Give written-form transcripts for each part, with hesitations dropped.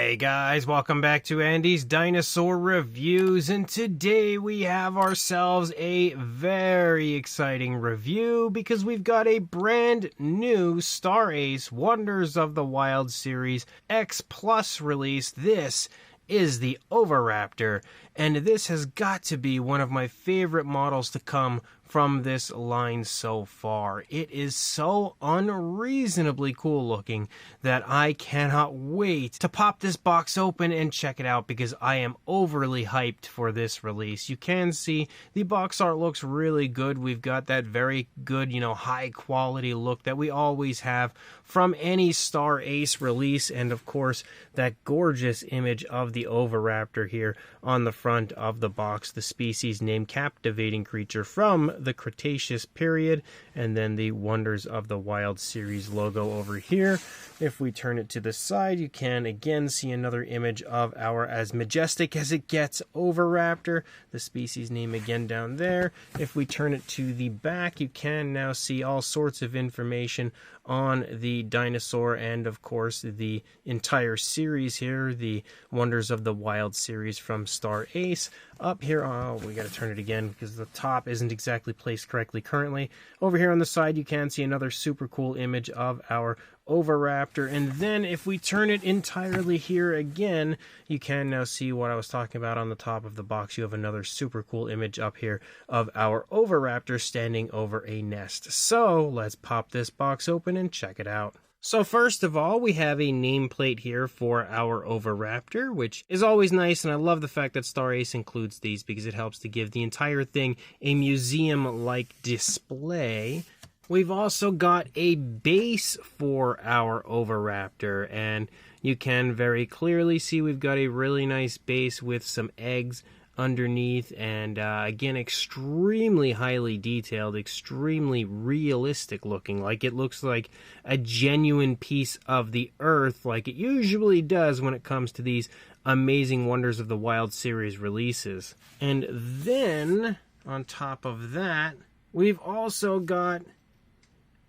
Hey guys, welcome back to Andy's Dinosaur Reviews, and today we have ourselves a very exciting review because we've got a brand new Star Ace Wonders of the Wild Series X Plus release. This is the Oviraptor, and this has got to be one of my favorite models to come from this line so far. It is so unreasonably cool looking that I cannot wait to pop this box open and check it out because I am overly hyped for this release. You can see the box art looks really good. We've got that very good, high quality look that we always have from any Star Ace release, and of course that gorgeous image of the Oviraptor here on the front of the box, the species name captivating creature from the Cretaceous period, and then the Wonders of the Wild series logo over here. If we turn it to the side, you can again see another image of our as majestic as it gets Oviraptor, the species name again down there. If we turn it to the back, you can now see all sorts of information on the dinosaur and of course the entire series here, the Wonders of the Wild series from Star Ace. Up here, oh, we got to turn it again because the top isn't exactly placed correctly currently. Over here on the side, you can see another super cool image of our Oviraptor, and then if we turn it entirely here again, you can now see what I was talking about on the top of the box. You have another super cool image up here of our Oviraptor standing over a nest. So let's pop this box open and check it out. So first of all, we have a nameplate here for our Oviraptor, which is always nice, and I love the fact that Star Ace includes these because it helps to give the entire thing a museum-like display. We've also got a base for our Oviraptor, and you can very clearly see we've got a really nice base with some eggs underneath, and again, extremely highly detailed, extremely realistic looking, like it looks like a genuine piece of the earth, like it usually does when it comes to these amazing Wonders of the Wild series releases. And then on top of that, we've also got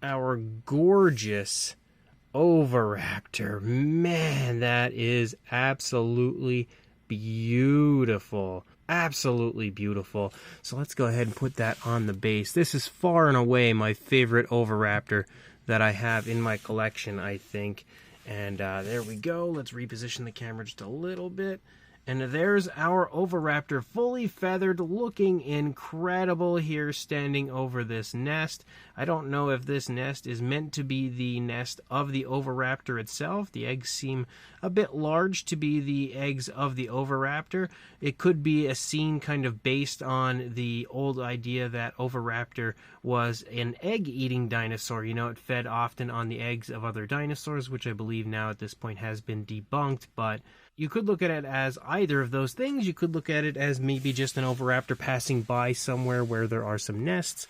our gorgeous Oviraptor. Man, that is absolutely beautiful. Absolutely beautiful. So let's go ahead and put that on the base. This is far and away my favorite Oviraptor that I have in my collection, I think. And there we go. Let's reposition the camera just a little bit. And there's our Oviraptor, fully feathered, looking incredible here, standing over this nest. I don't know if this nest is meant to be the nest of the Oviraptor itself. The eggs seem a bit large to be the eggs of the Oviraptor. It could be a scene kind of based on the old idea that Oviraptor was an egg-eating dinosaur. It fed often on the eggs of other dinosaurs, which I believe now at this point has been debunked, but you could look at it as either of those things. You could look at it as maybe just an Oviraptor passing by somewhere where there are some nests.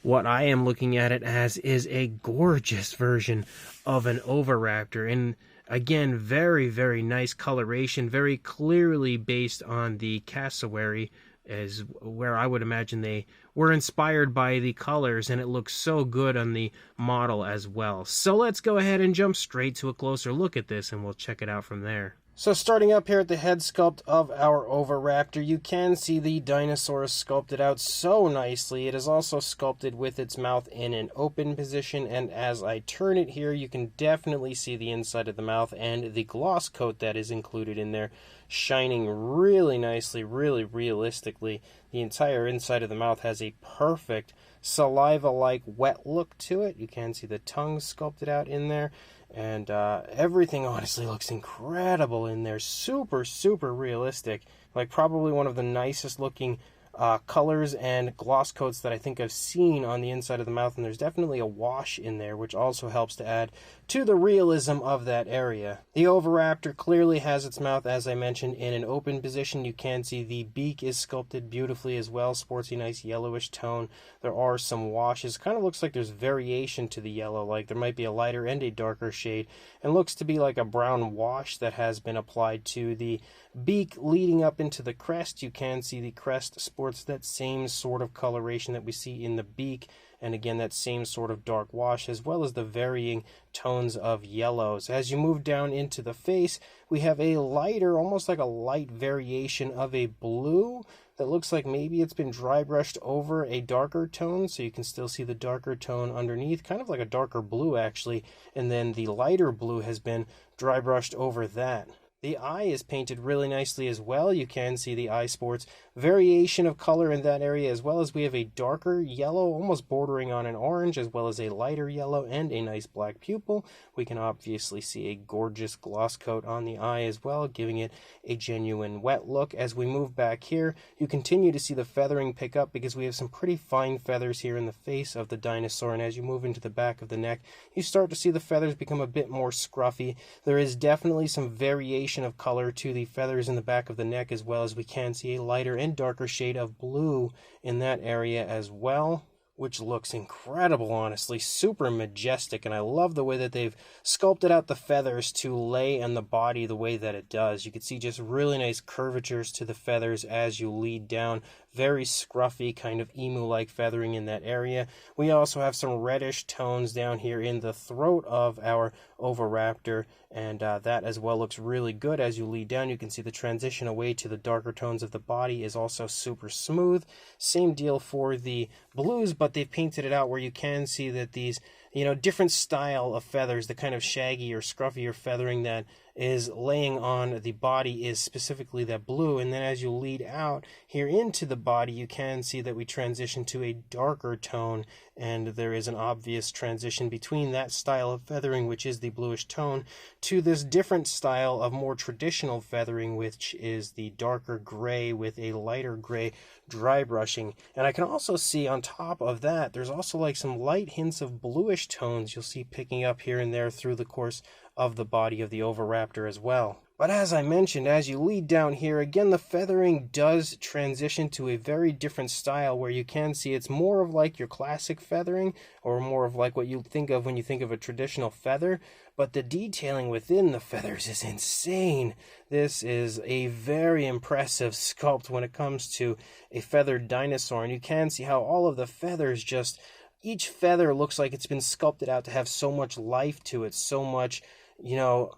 What I am looking at it as is a gorgeous version of an Oviraptor. And again, very, very nice coloration, very clearly based on the cassowary, as where I would imagine they were inspired by the colors, and it looks so good on the model as well. So let's go ahead and jump straight to a closer look at this, and we'll check it out from there. So starting up here at the head sculpt of our Oviraptor, you can see the dinosaur is sculpted out so nicely. It is also sculpted with its mouth in an open position, and as I turn it here, you can definitely see the inside of the mouth and the gloss coat that is included in there, shining really nicely, really realistically. The entire inside of the mouth has a perfect saliva-like wet look to it. You can see the tongue sculpted out in there. And everything honestly looks incredible in there. Super, super realistic. Like probably one of the nicest looking colors and gloss coats that I think I've seen on the inside of the mouth. And there's definitely a wash in there, which also helps to add to the realism of that area. The Oviraptor clearly has its mouth, as I mentioned, in an open position. You can see the beak is sculpted beautifully as well. Sports a nice yellowish tone. There are some washes. Kind of looks like there's variation to the yellow, like there might be a lighter and a darker shade, and looks to be like a brown wash that has been applied to the beak leading up into the crest, you can see the crest sports that same sort of coloration that we see in the beak, and again that same sort of dark wash, as well as the varying tones of yellows. As you move down into the face, we have a lighter, almost like a light variation of a blue that looks like maybe it's been dry brushed over a darker tone, so you can still see the darker tone underneath, kind of like a darker blue actually, and then the lighter blue has been dry brushed over that. The eye is painted really nicely as well. You can see the eye sports variation of color in that area, as well as we have a darker yellow, almost bordering on an orange, as well as a lighter yellow and a nice black pupil. We can obviously see a gorgeous gloss coat on the eye as well, giving it a genuine wet look. As we move back here, you continue to see the feathering pick up because we have some pretty fine feathers here in the face of the dinosaur, and as you move into the back of the neck, you start to see the feathers become a bit more scruffy. There is definitely some variation of color to the feathers in the back of the neck, as well as we can see a lighter and darker shade of blue in that area as well, which looks incredible, honestly, super majestic. And I love the way that they've sculpted out the feathers to lay on the body the way that it does. You can see just really nice curvatures to the feathers as you lead down. Very scruffy, kind of emu-like feathering in that area. We also have some reddish tones down here in the throat of our Oviraptor, and that as well looks really good. As you lead down, you can see the transition away to the darker tones of the body is also super smooth. Same deal for the blues, but they've painted it out where you can see that these, different style of feathers, the kind of shaggy or scruffier feathering that is laying on the body is specifically that blue. And then as you lead out here into the body, you can see that we transition to a darker tone, and there is an obvious transition between that style of feathering, which is the bluish tone, to this different style of more traditional feathering, which is the darker gray with a lighter gray dry brushing. And I can also see on top of that, there's also like some light hints of bluish tones you'll see picking up here and there through the course of the body of the Oviraptor as well. But as I mentioned, as you lead down here, again, the feathering does transition to a very different style where you can see it's more of like your classic feathering, or more of like what you think of when you think of a traditional feather, but the detailing within the feathers is insane. This is a very impressive sculpt when it comes to a feathered dinosaur, and you can see how all of the feathers just, each feather looks like it's been sculpted out to have so much life to it, so much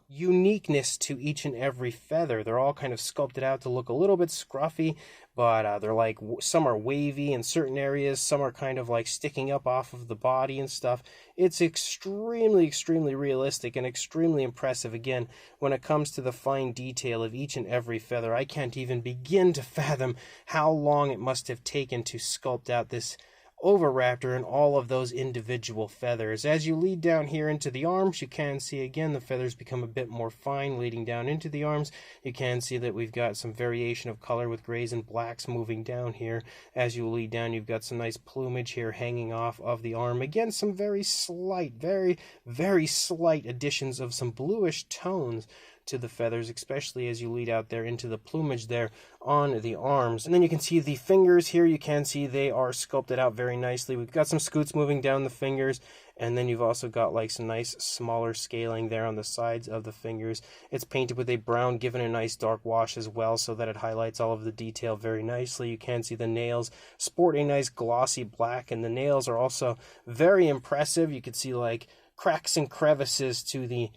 uniqueness to each and every feather. They're all kind of sculpted out to look a little bit scruffy, but they're like, some are wavy in certain areas, some are kind of like sticking up off of the body and stuff. It's extremely, extremely realistic and extremely impressive. Again, when it comes to the fine detail of each and every feather, I can't even begin to fathom how long it must have taken to sculpt out this Oviraptor and all of those individual feathers. As you lead down here into the arms, you can see again the feathers become a bit more fine leading down into the arms. You can see that we've got some variation of color with grays and blacks moving down here. As you lead down, you've got some nice plumage here hanging off of the arm. Again, some very slight, very, very slight additions of some bluish tones to the feathers, especially as you lead out there into the plumage there on the arms. And then you can see the fingers here. You can see they are sculpted out very nicely. We've got some scoots moving down the fingers, and then you've also got like some nice smaller scaling there on the sides of the fingers. It's painted with a brown, given a nice dark wash as well, so that it highlights all of the detail very nicely. You can see the nails sport a nice glossy black, and the nails are also very impressive. You can see like cracks and crevices to the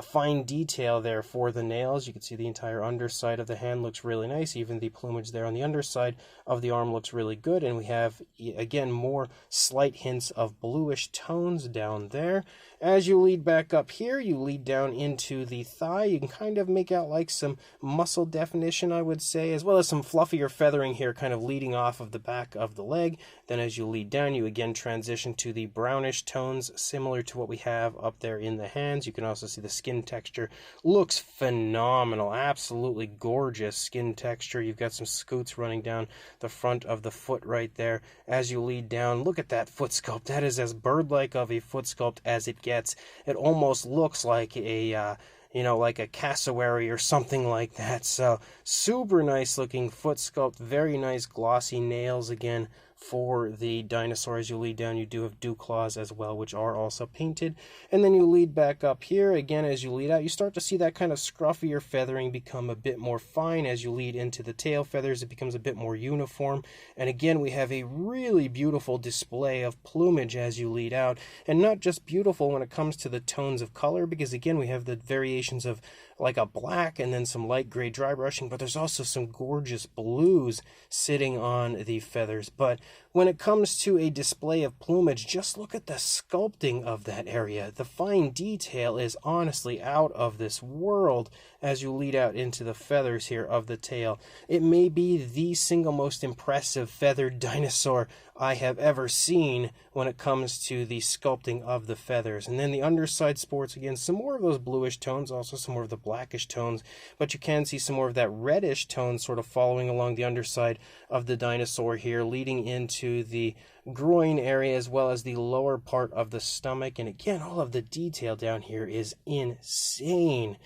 fine detail there for the nails. You can see the entire underside of the hand looks really nice. Even the plumage there on the underside of the arm looks really good. And we have, again, more slight hints of bluish tones down there. As you lead back up here, you lead down into the thigh. You can kind of make out like some muscle definition, I would say, as well as some fluffier feathering here kind of leading off of the back of the leg. Then as you lead down, you again transition to the brownish tones similar to what we have up there in the hands. You can also see the skin texture looks phenomenal, absolutely gorgeous skin texture. You've got some scoots running down the front of the foot right there. As you lead down, look at that foot sculpt. That is as bird-like of a foot sculpt as it gets. It almost looks like a like a cassowary or something like that. So super nice looking foot sculpt, very nice glossy nails again for the dinosaur. As you lead down, you do have dew claws as well, which are also painted. And then you lead back up here. Again, as you lead out, you start to see that kind of scruffier feathering become a bit more fine. As you lead into the tail feathers, it becomes a bit more uniform. And again, we have a really beautiful display of plumage as you lead out. And not just beautiful when it comes to the tones of color, because again, we have the variations of like a black and then some light gray dry brushing, but there's also some gorgeous blues sitting on the feathers. But when it comes to a display of plumage, just look at the sculpting of that area. The fine detail is honestly out of this world as you lead out into the feathers here of the tail. It may be the single most impressive feathered dinosaur I have ever seen when it comes to the sculpting of the feathers. And then the underside sports, again, some more of those bluish tones, also some more of the blackish tones, but you can see some more of that reddish tone sort of following along the underside of the dinosaur here, leading into the groin area as well as the lower part of the stomach. And again, all of the detail down here is insane.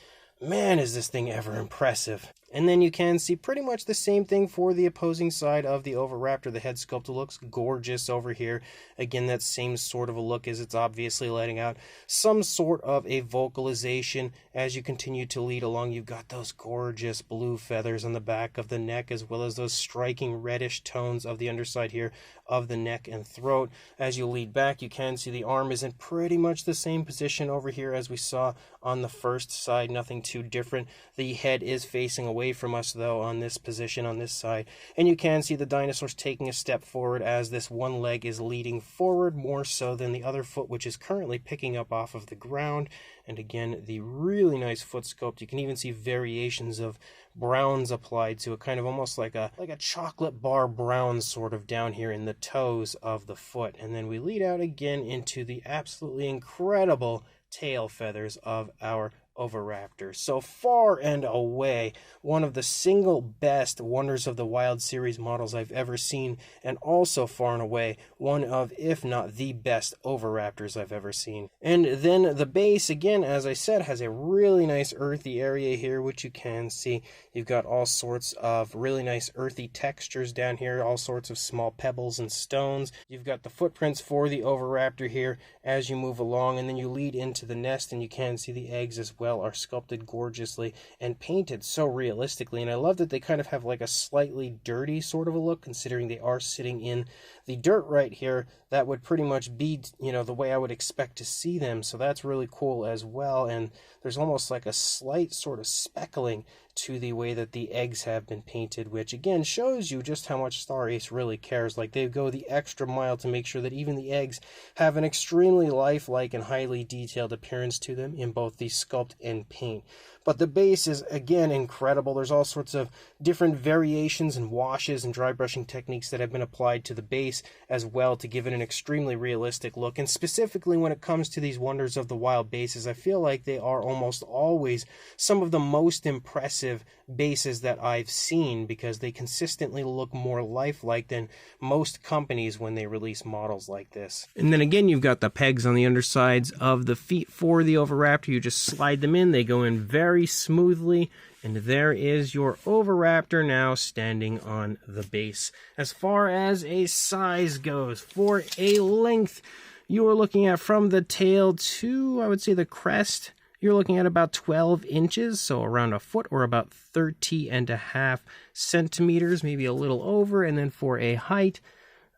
Man, is this thing ever impressive. And then you can see pretty much the same thing for the opposing side of the Oviraptor. The head sculpt looks gorgeous over here. Again, that same sort of a look as it's obviously letting out some sort of a vocalization. As you continue to lead along, you've got those gorgeous blue feathers on the back of the neck, as well as those striking reddish tones of the underside here of the neck and throat. As you lead back, you can see the arm is in pretty much the same position over here as we saw on the first side. Nothing too different. The head is facing away from us though on this position on this side, and you can see the dinosaur's taking a step forward as this one leg is leading forward more so than the other foot, which is currently picking up off of the ground. And again, the really nice foot sculpt. You can even see variations of browns applied to it, kind of almost like a chocolate bar brown sort of down here in the toes of the foot. And then we lead out again into the absolutely incredible tail feathers of our Oviraptor. So far and away, one of the single best Wonders of the Wild series models I've ever seen, and also far and away one of, if not the best Oviraptors I've ever seen. And then the base, again, as I said, has a really nice earthy area here, which you can see. You've got all sorts of really nice earthy textures down here, all sorts of small pebbles and stones. You've got the footprints for the Oviraptor here as you move along, and then you lead into the nest, and you can see the eggs as well are sculpted gorgeously and painted so realistically. And I love that they kind of have like a slightly dirty sort of a look, considering they are sitting in the dirt right here. That would pretty much be, you know, the way I would expect to see them. So that's really cool as well. And there's almost like a slight sort of speckling to the way that the eggs have been painted, which again shows you just how much Star Ace really cares. Like, they go the extra mile to make sure that even the eggs have an extremely lifelike and highly detailed appearance to them in both the sculpt and paint. But the base is, again, incredible. There's all sorts of different variations and washes and dry brushing techniques that have been applied to the base as well to give it an extremely realistic look. And specifically when it comes to these Wonders of the Wild bases, I feel like they are almost always some of the most impressive bases that I've seen, because they consistently look more lifelike than most companies when they release models like this. And then again, you've got the pegs on the undersides of the feet for the Oviraptor. You just slide them in, they go in very smoothly, and there is your Oviraptor now standing on the base. As far as a size goes, for a length, you are looking at from the tail to, I would say, the crest, you're looking at about 12 inches, so around a foot, or about 30.5 centimeters, maybe a little over. And then for a height,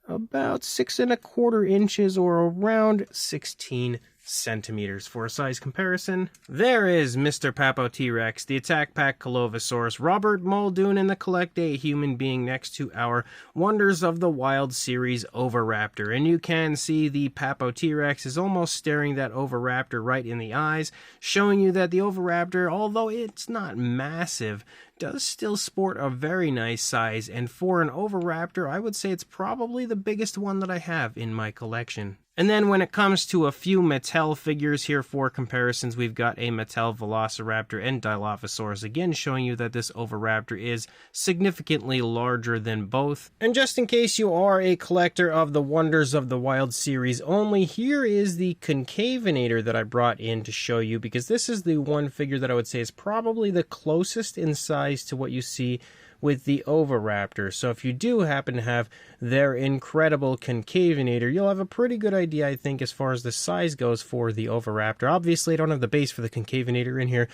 about 6.25 inches, or around 16 centimeters. For a size comparison, there is Mr. Papo T-Rex, the Attack Pack Colovosaurus, Robert Muldoon, and the Collect A human being next to our Wonders of the Wild series Oviraptor. And you can see the Papo T-Rex is almost staring that Oviraptor right in the eyes, showing you that the Oviraptor, although it's not massive, does still sport a very nice size. And for an Oviraptor, I would say it's probably the biggest one that I have in my collection. And then when it comes to a few Mattel figures here for comparisons, we've got a Mattel Velociraptor and Dilophosaurus, again showing you that this Oviraptor is significantly larger than both. And just in case you are a collector of the Wonders of the Wild series only, here is the Concavinator that I brought in to show you, because this is the one figure that I would say is probably the closest in size to what you see with the Oviraptor. So if you do happen to have their incredible Concavinator, you'll have a pretty good idea, I think, as far as the size goes for the Oviraptor. Obviously, I don't have the base for the Concavinator in here.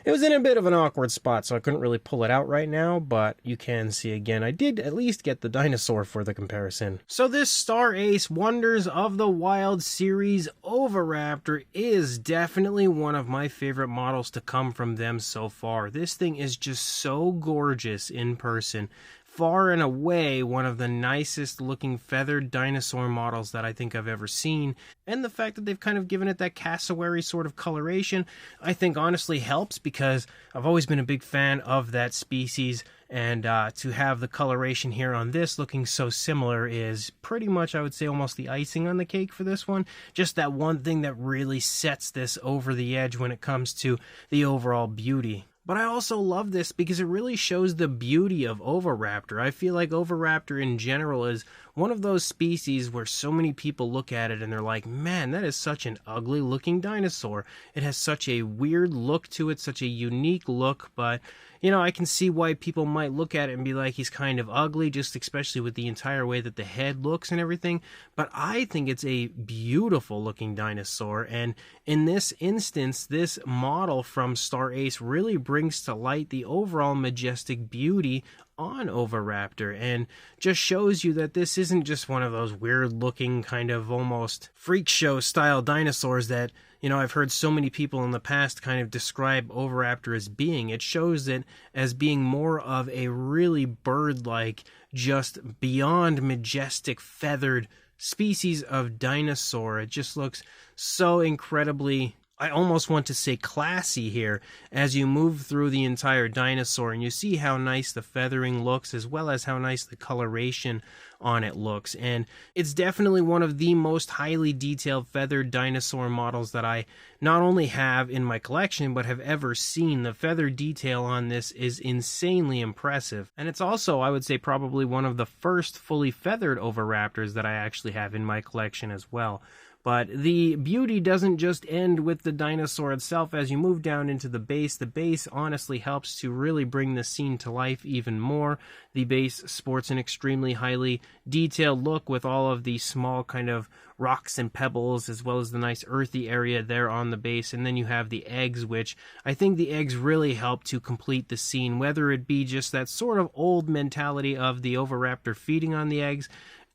It was in a bit of an awkward spot, so I couldn't really pull it out right now, but you can see again, I did at least get the Dinosaur for the comparison. So this Star Ace Wonders of the Wild series Oviraptor is definitely one of my favorite models to come from them so far. This thing is just so gorgeous in person. Far and away one of the nicest looking feathered dinosaur models that I think I've ever seen. And the fact that they've kind of given it that cassowary sort of coloration, I think honestly helps, because I've always been a big fan of that species. And to have the coloration here on this looking so similar is pretty much, I would say, almost the icing on the cake for this one. Just that one thing that really sets this over the edge when it comes to the overall beauty. But I also love this because it really shows the beauty of Oviraptor. I feel like Oviraptor in general is one of those species where so many people look at it and they're like, man, that is such an ugly looking dinosaur. It has such a weird look to it, such a unique look, but you know, I can see why people might look at it and be like, he's kind of ugly, just especially with the entire way that the head looks and everything. But I think it's a beautiful looking dinosaur. And in this instance, this model from Star Ace really brings to light the overall majestic beauty on Oviraptor, and just shows you that this isn't just one of those weird looking kind of almost freak show style dinosaurs that, you know, I've heard so many people in the past kind of describe Oviraptor as being. It shows it as being more of a really bird-like, just beyond majestic feathered species of dinosaur. It just looks so incredibly, I almost want to say classy here, as you move through the entire dinosaur and you see how nice the feathering looks as well as how nice the coloration on it looks. And it's definitely one of the most highly detailed feathered dinosaur models that I not only have in my collection but have ever seen. The feather detail on this is insanely impressive, and it's also, I would say, probably one of the first fully feathered Oviraptors that I actually have in my collection as well. But the beauty doesn't just end with the dinosaur itself. As you move down into the base honestly helps to really bring the scene to life even more. The base sports an extremely highly detailed look with all of the small kind of rocks and pebbles, as well as the nice earthy area there on the base. And then you have the eggs, which I think the eggs really help to complete the scene, whether it be just that sort of old mentality of the Oviraptor feeding on the eggs,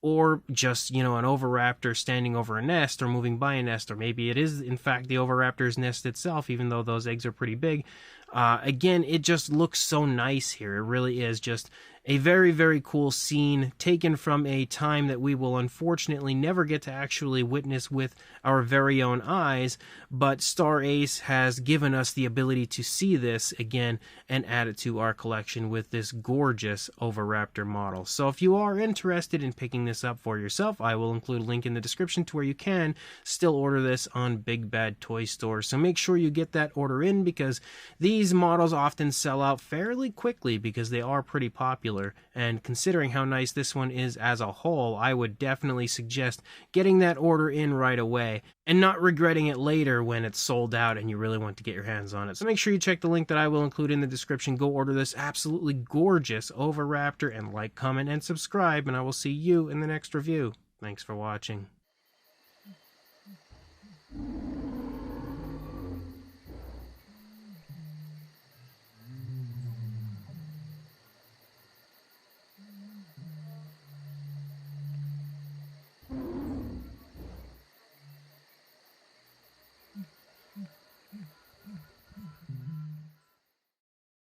or just, you know, an Oviraptor standing over a nest or moving by a nest, or maybe it is in fact the Oviraptor's nest itself, even though those eggs are pretty big. Again, it just looks so nice here. It really is just a very, very cool scene taken from a time that we will unfortunately never get to actually witness with our very own eyes, but Star Ace has given us the ability to see this again and add it to our collection with this gorgeous Oviraptor model. So if you are interested in picking this up for yourself, I will include a link in the description to where you can still order this on Big Bad Toy Store. So make sure you get that order in, because these models often sell out fairly quickly because they are pretty popular. And considering how nice this one is as a whole, I would definitely suggest getting that order in right away and not regretting it later when it's sold out and you really want to get your hands on it. So make sure you check the link that I will include in the description. Go order this absolutely gorgeous Oviraptor, and like, comment, and subscribe, and I will see you in the next review. Thanks for watching.